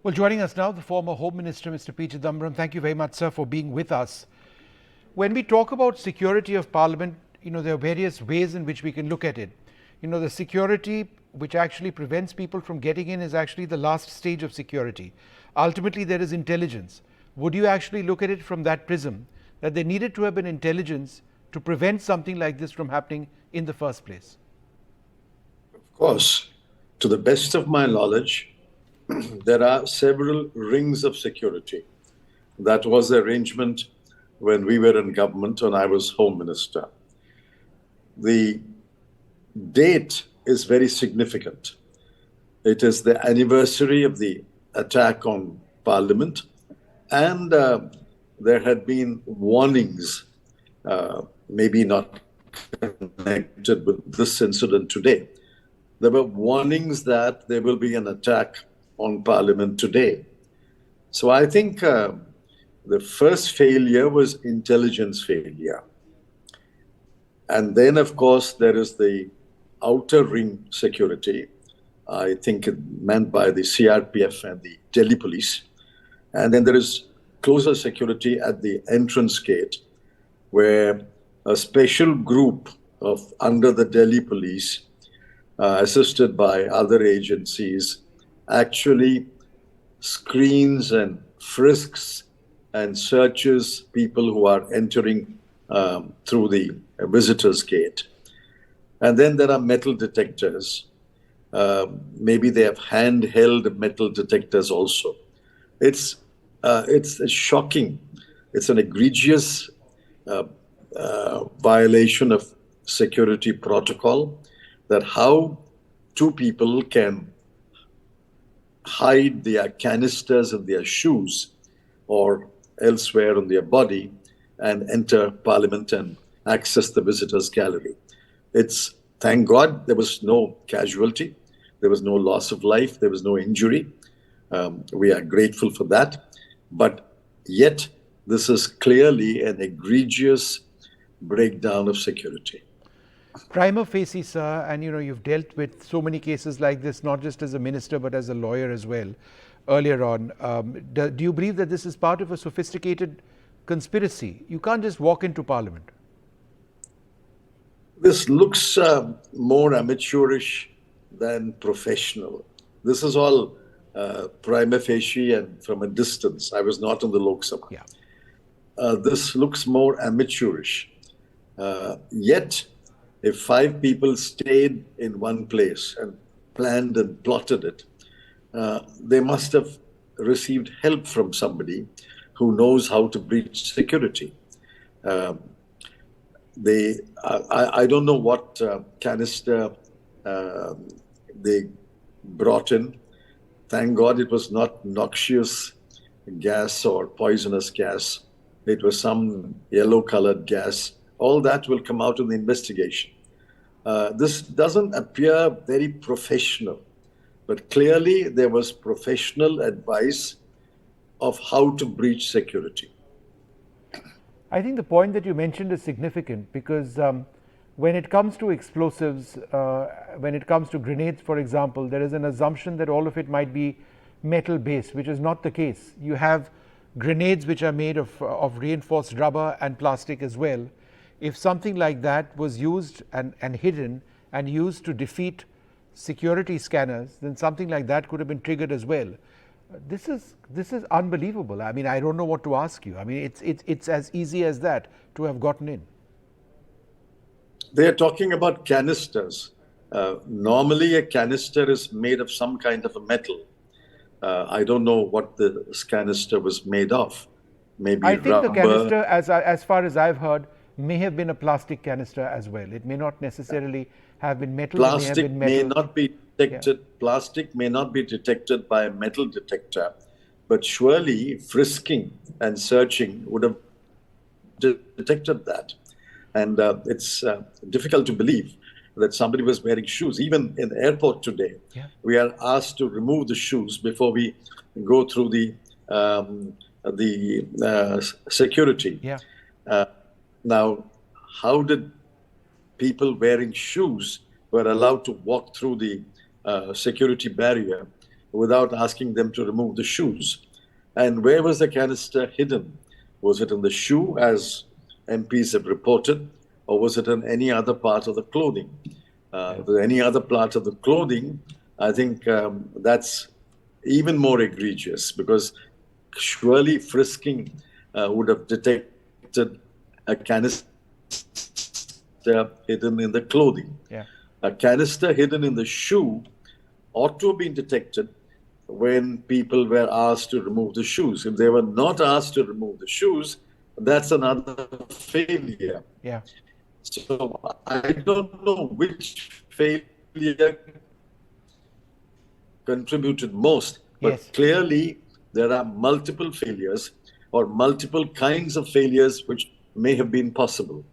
Well, joining us now, the former Home Minister, Mr. P. Chidambaram. Thank you very much, sir, for being with us. When we talk about security of Parliament, there are various ways in which we can look at it. The security which actually prevents people from getting in is actually the last stage of security. Ultimately, there is intelligence. Would you actually look at it from that prism, that there needed to have been intelligence to prevent something like this from happening in the first place? Of course, to the best of my knowledge, there are several rings of security. That was the arrangement when we were in government and I was Home Minister. The date is very significant. It is the anniversary of the attack on Parliament, and there had been warnings, maybe not connected with this incident today. There were warnings that there will be an attack on Parliament today. So I think the first failure was intelligence failure. And then, of course, there is the outer ring security. I think it meant by the CRPF and the Delhi police. And then there is closer security at the entrance gate, where a special group of under the Delhi police, assisted by other agencies, actually screens and frisks and searches people who are entering through the visitors gate. And then there are metal detectors. Maybe they have handheld metal detectors also. It's shocking. It's an egregious violation of security protocol, that how two people can hide their canisters in their shoes or elsewhere on their body and enter Parliament and access the visitors gallery. Thank God there was no casualty, there was no loss of life, there was no injury. We are grateful for that. But yet, this is clearly an egregious breakdown of security. Prima facie, sir, and you've dealt with so many cases like this, not just as a minister, but as a lawyer as well, earlier on. Do you believe that this is part of a sophisticated conspiracy? You can't just walk into Parliament. This looks more amateurish than professional. This is all prima facie and from a distance. I was not in the Lok Sabha. Yeah. This looks more amateurish. Yet, if 5 people stayed in one place and planned and plotted it, they must have received help from somebody who knows how to breach security. I don't know what canister they brought in. Thank God it was not noxious gas or poisonous gas. It was some yellow-colored gas. All that will come out in the investigation. This doesn't appear very professional, but clearly there was professional advice of how to breach security. I think the point that you mentioned is significant because when it comes to explosives, when it comes to grenades, for example, there is an assumption that all of it might be metal based, which is not the case. You have grenades which are made of reinforced rubber and plastic as well. If something like that was used and hidden and used to defeat security scanners, then something like that could have been triggered as well. This is unbelievable. I mean, I don't know what to ask you. I mean, it's as easy as that to have gotten in. They are talking about canisters. Normally, a canister is made of some kind of a metal. I don't know what the canister was made of. Maybe I think rubber. the canister, as far as I've heard, may have been a plastic canister as well. It may not necessarily have been metal. Plastic may not be detected. Yeah. Plastic may not be detected by a metal detector, but surely frisking and searching would have detected that. And it's difficult to believe that somebody was wearing shoes. Even in the airport today, we are asked to remove the shoes before we go through the security. Yeah. Now, how did people wearing shoes were allowed to walk through the security barrier without asking them to remove the shoes. And where was the canister hidden? Was it in the shoe, as MPs have reported, or was it in any other part of the clothing? Any other part of the clothing, I think that's even more egregious, because surely frisking would have detected a canister hidden in the clothing. Yeah. A canister hidden in the shoe ought to have been detected when people were asked to remove the shoes. If they were not asked to remove the shoes, that's another failure. Yeah. So I don't know which failure contributed most, but Yes. clearly there are multiple failures or multiple kinds of failures which may have been possible.